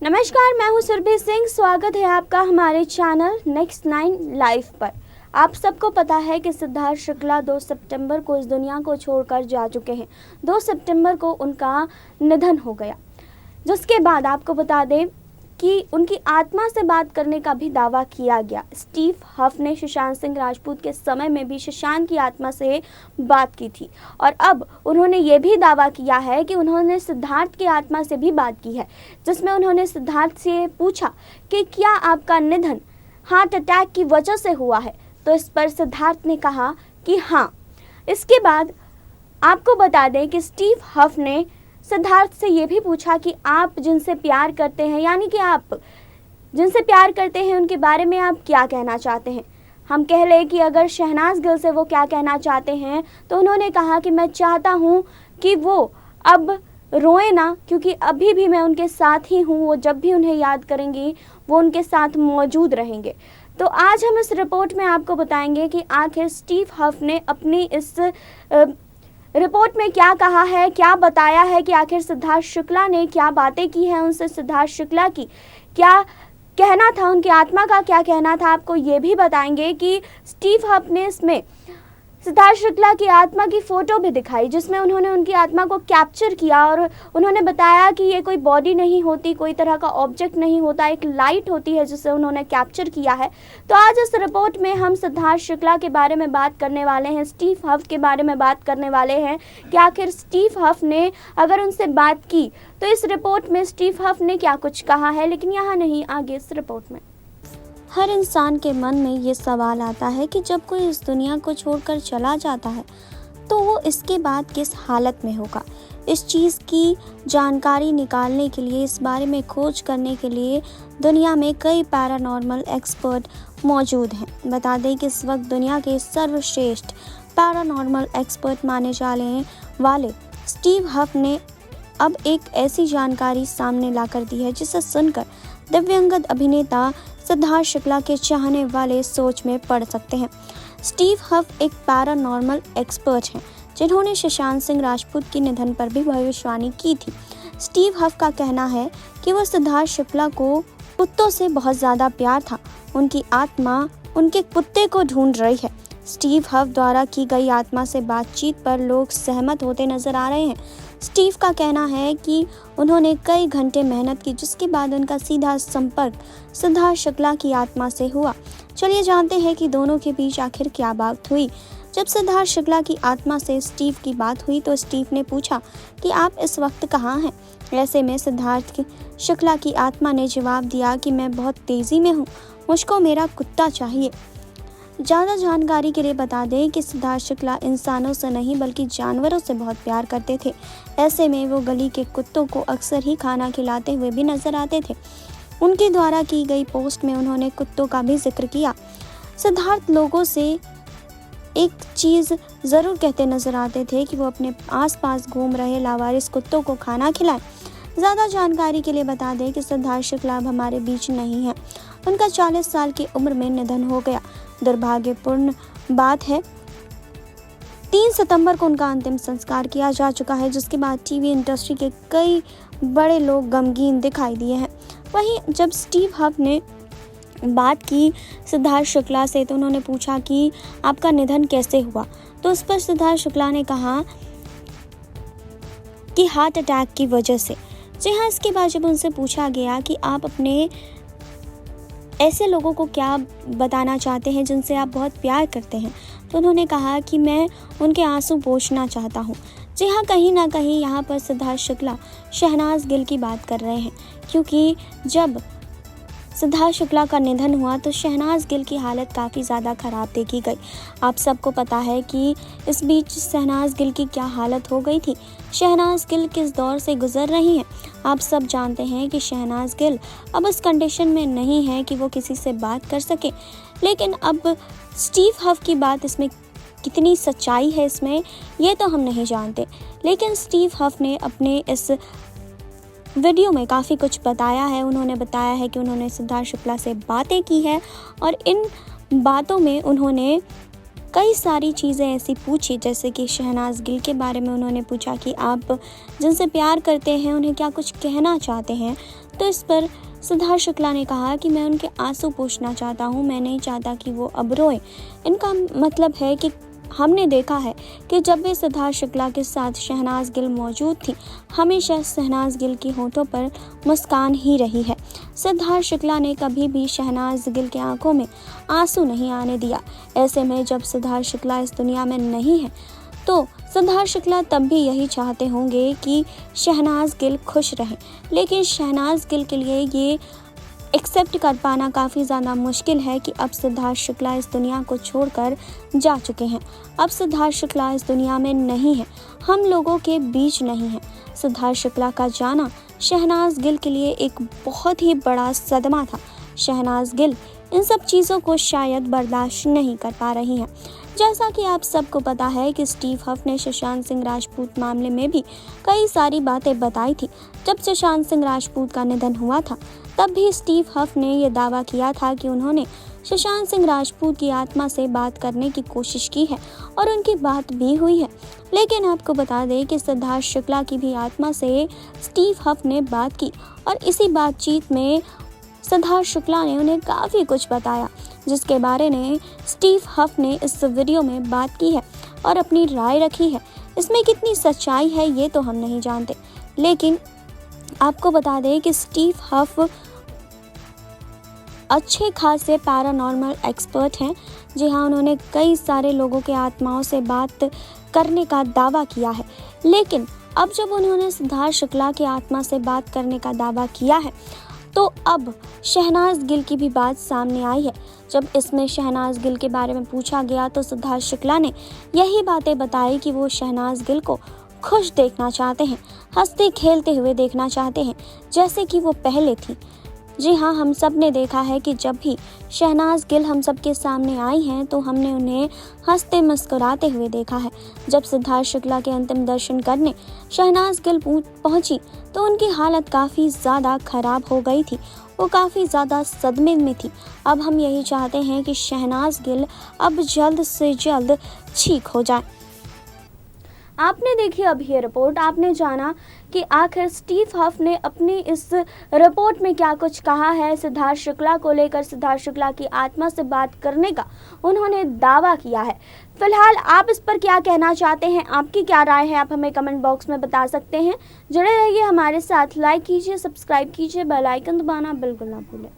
नमस्कार, मैं हूं सुरभि सिंह। स्वागत है आपका हमारे चैनल नेक्स्ट 9 लाइव पर। आप सबको पता है कि सिद्धार्थ शुक्ला 2 सितंबर को इस दुनिया को छोड़कर जा चुके हैं। 2 सितंबर को उनका निधन हो गया, जिसके बाद आपको बता दें कि उनकी आत्मा से बात करने का भी दावा किया गया। स्टीव हफ ने सुशांत सिंह राजपूत के समय में भी सुशांत की आत्मा से बात की थी और अब उन्होंने ये भी दावा किया है कि उन्होंने सिद्धार्थ की आत्मा से भी बात की है, जिसमें उन्होंने सिद्धार्थ से पूछा कि क्या आपका निधन हार्ट अटैक की वजह से हुआ है, तो इस पर सिद्धार्थ ने कहा कि हाँ। इसके बाद आपको बता दें कि स्टीव हफ ने सिद्धार्थ से ये भी पूछा कि आप जिनसे प्यार करते हैं, यानी कि आप जिनसे प्यार करते हैं उनके बारे में आप क्या कहना चाहते हैं। हम कह लें कि अगर शहनाज गिल से वो क्या कहना चाहते हैं, तो उन्होंने कहा कि मैं चाहता हूँ कि वो अब रोए ना, क्योंकि अभी भी मैं उनके साथ ही हूँ। वो जब भी उन्हें याद करेंगी वो उनके साथ मौजूद रहेंगे। तो आज हम इस रिपोर्ट में आपको बताएंगे कि आखिर स्टीव हफ ने अपनी इस रिपोर्ट में क्या कहा है, क्या बताया है कि आखिर सिद्धार्थ शुक्ला ने क्या बातें की हैं उनसे, सिद्धार्थ शुक्ला की क्या कहना था, उनकी आत्मा का क्या कहना था। आपको ये भी बताएंगे कि स्टीव हफ ने इसमें सिद्धार्थ शुक्ला की आत्मा की फ़ोटो भी दिखाई, जिसमें उन्होंने उनकी आत्मा को कैप्चर किया और उन्होंने बताया कि ये कोई बॉडी नहीं होती, कोई तरह का ऑब्जेक्ट नहीं होता, एक लाइट होती है जिसे उन्होंने कैप्चर किया है। तो आज इस रिपोर्ट में हम सिद्धार्थ शुक्ला के बारे में बात करने वाले हैं, स्टीव हफ के बारे में बात करने वाले हैं कि आखिर स्टीव हफ ने अगर उनसे बात की तो इस रिपोर्ट में स्टीव हफ ने क्या कुछ कहा है। लेकिन यहाँ नहीं, आगे इस रिपोर्ट में हर इंसान के मन में ये सवाल आता है कि जब कोई इस दुनिया को छोड़कर चला जाता है तो वो इसके बाद किस हालत में होगा। इस चीज़ की जानकारी निकालने के लिए, इस बारे में खोज करने के लिए दुनिया में कई पैरानॉर्मल एक्सपर्ट मौजूद हैं। बता दें कि इस वक्त दुनिया के सर्वश्रेष्ठ पैरानॉर्मल एक्सपर्ट माने जाने वाले स्टीव हफ ने अब एक ऐसी जानकारी सामने लाकर दी है जिसे सुनकर दिव्यांगत अभिनेता सिद्धार्थ शुक्ला के चाहने वाले सोच में पड़ सकते हैं। स्टीव हफ एक पैरानॉर्मल एक्सपर्ट हैं जिन्होंने सुशांत सिंह राजपूत के निधन पर भी भविष्यवाणी की थी। स्टीव हफ का कहना है कि वह सिद्धार्थ शुक्ला को कुत्तों से बहुत ज़्यादा प्यार था, उनकी आत्मा उनके कुत्ते को ढूंढ रही है। स्टीव हफ द्वारा की गई आत्मा से बातचीत पर लोग सहमत होते नजर आ रहे हैं। स्टीव का कहना है कि उन्होंने कई घंटे मेहनत की, जिसके बाद उनका सीधा संपर्क सिद्धार्थ शुक्ला की आत्मा से हुआ। चलिए जानते हैं कि दोनों के बीच आखिर क्या बात हुई। जब सिद्धार्थ शुक्ला की आत्मा से स्टीव की बात हुई तो स्टीव ने पूछा कि आप इस वक्त कहाँ हैं। ऐसे में सिद्धार्थ शुक्ला की आत्मा ने जवाब दिया कि मैं बहुत तेज़ी में हूँ, मुझको मेरा कुत्ता चाहिए। ज़्यादा जानकारी के लिए बता दें कि सिद्धार्थ शुक्ला इंसानों से नहीं बल्कि जानवरों से बहुत प्यार करते थे। ऐसे में वो गली के कुत्तों को अक्सर ही खाना खिलाते हुए भी नजर आते थे। उनके द्वारा की गई पोस्ट में उन्होंने कुत्तों का भी जिक्र किया। सिद्धार्थ लोगों से एक चीज़ ज़रूर कहते नजर आते थे कि वो अपने आसपास घूम रहे लावारिस कुत्तों को खाना खिलाएं। ज़्यादा जानकारी के लिए बता दें कि सिद्धार्थ शुक्ला अब हमारे बीच नहीं है। उनका 40 साल की उम्र में निधन हो गया। दुर्भाग्यपूर्ण बात है, 3 सितंबर को उनका अंतिम संस्कार किया जा चुका है, जिसके बाद टीवी इंडस्ट्री के कई बड़े लोग गमगीन दिखाई दिए हैं। वहीं जब स्टीव हफ ने बात की सिद्धार्थ शुक्ला से तो उन्होंने पूछा कि आपका निधन कैसे हुआ, तो उस पर सिद्धार्थ शुक्ला ने कहा कि हार्ट अटैक की वजह से। जी हाँ, इसके बाद जब उनसे पूछा गया कि आप अपने ऐसे लोगों को क्या बताना चाहते हैं जिनसे आप बहुत प्यार करते हैं, तो उन्होंने कहा कि मैं उनके आंसू पोंछना चाहता हूँ। जी हाँ, कहीं ना कहीं यहाँ पर सिद्धार्थ शुक्ला शहनाज गिल की बात कर रहे हैं, क्योंकि जब सिद्धार्थ शुक्ला का निधन हुआ तो शहनाज गिल की हालत काफ़ी ज़्यादा ख़राब देखी गई। आप सबको पता है कि इस बीच शहनाज गिल की क्या हालत हो गई थी। शहनाज गिल किस दौर से गुजर रही हैं। आप सब जानते हैं कि शहनाज गिल अब इस कंडीशन में नहीं है कि वो किसी से बात कर सके। लेकिन अब स्टीव हफ की बात, इसमें कितनी सच्चाई है इसमें, ये तो हम नहीं जानते। लेकिन स्टीव हफ ने अपने इस वीडियो में काफ़ी कुछ बताया है। उन्होंने बताया है कि उन्होंने सिद्धार्थ शुक्ला से बातें की है और इन बातों में उन्होंने कई सारी चीज़ें ऐसी पूछी, जैसे कि शहनाज गिल के बारे में उन्होंने पूछा कि आप जिनसे प्यार करते हैं उन्हें क्या कुछ कहना चाहते हैं। तो इस पर सिद्धार्थ शुक्ला ने कहा कि मैं उनके आंसू पोंछना चाहता हूँ, मैं नहीं चाहता कि वो अब रोएं। इनका मतलब है कि हमने देखा है कि जब भी सिद्धार्थ शुक्ला के साथ शहनाज गिल मौजूद थी, हमेशा शहनाज गिल की होठों पर मुस्कान ही रही है। सिद्धार्थ शुक्ला ने कभी भी शहनाज गिल की आंखों में आंसू नहीं आने दिया। ऐसे में जब सिद्धार्थ शुक्ला इस दुनिया में नहीं है तो सिद्धार्थ शुक्ला तब भी यही चाहते होंगे कि शहनाज गिल खुश रहें, लेकिन शहनाज गिल के लिए ये एक्सेप्ट कर पाना काफ़ी ज़्यादा मुश्किल है कि अब सिद्धार्थ शुक्ला इस दुनिया को छोड़कर जा चुके हैं। अब सिद्धार्थ शुक्ला इस दुनिया में नहीं है, हम लोगों के बीच नहीं है। सिद्धार्थ शुक्ला का जाना शहनाज गिल के लिए एक बहुत ही बड़ा सदमा था। शहनाज गिल इन सब चीज़ों को शायद बर्दाश्त नहीं कर पा रही हैं। जैसा कि आप सबको पता है कि स्टीव हफ ने सुशांत सिंह राजपूत मामले में भी कई सारी बातें बताई थी। जब सुशांत सिंह राजपूत का निधन हुआ था तब भी स्टीव हफ ने यह दावा किया था कि उन्होंने सुशांत सिंह राजपूत की आत्मा से बात करने की कोशिश की है और उनकी बात भी हुई है। लेकिन आपको बता दें कि सिद्धार्थ शुक्ला की भी आत्मा से स्टीव हफ ने बात की और इसी बातचीत में सिद्धार्थ शुक्ला ने उन्हें काफ़ी कुछ बताया, जिसके बारे में स्टीव हफ ने इस वीडियो में बात की है और अपनी राय रखी है। इसमें कितनी सच्चाई है ये तो हम नहीं जानते, लेकिन आपको बता दें कि स्टीव हफ अच्छे खासे पैरानॉर्मल एक्सपर्ट हैं। जी हाँ, उन्होंने कई सारे लोगों के आत्माओं से बात करने का दावा किया है। लेकिन अब जब उन्होंने सिद्धार्थ शुक्ला की आत्मा से बात करने का दावा किया है तो अब शहनाज गिल की भी बात सामने आई है। जब इसमें शहनाज गिल के बारे में पूछा गया तो सिद्धार्थ शुक्ला ने यही बातें बताई कि वो शहनाज गिल को खुश देखना चाहते हैं, हंसते खेलते हुए देखना चाहते हैं जैसे कि वो पहले थी। जी हाँ, हम सब ने देखा है कि जब भी शहनाज गिल हम सब के सामने आई हैं तो हमने उन्हें हंसते मुस्कुराते हुए देखा है। जब सिद्धार्थ शुक्ला के अंतिम दर्शन करने शहनाज गिल पहुंची तो उनकी हालत काफ़ी ज़्यादा खराब हो गई थी, वो काफ़ी ज़्यादा सदमे में थी। अब हम यही चाहते हैं कि शहनाज गिल अब जल्द से जल्द ठीक हो जाए। आपने देखी अब ये रिपोर्ट, आपने जाना कि आखिर स्टीव हफ ने अपनी इस रिपोर्ट में क्या कुछ कहा है सिद्धार्थ शुक्ला को लेकर। सिद्धार्थ शुक्ला की आत्मा से बात करने का उन्होंने दावा किया है। फिलहाल आप इस पर क्या कहना चाहते हैं, आपकी क्या राय है, आप हमें कमेंट बॉक्स में बता सकते हैं। जुड़े रहिए हमारे साथ, लाइक कीजिए, सब्सक्राइब कीजिए, बेल आइकन दबाना बिल्कुल ना भूलें।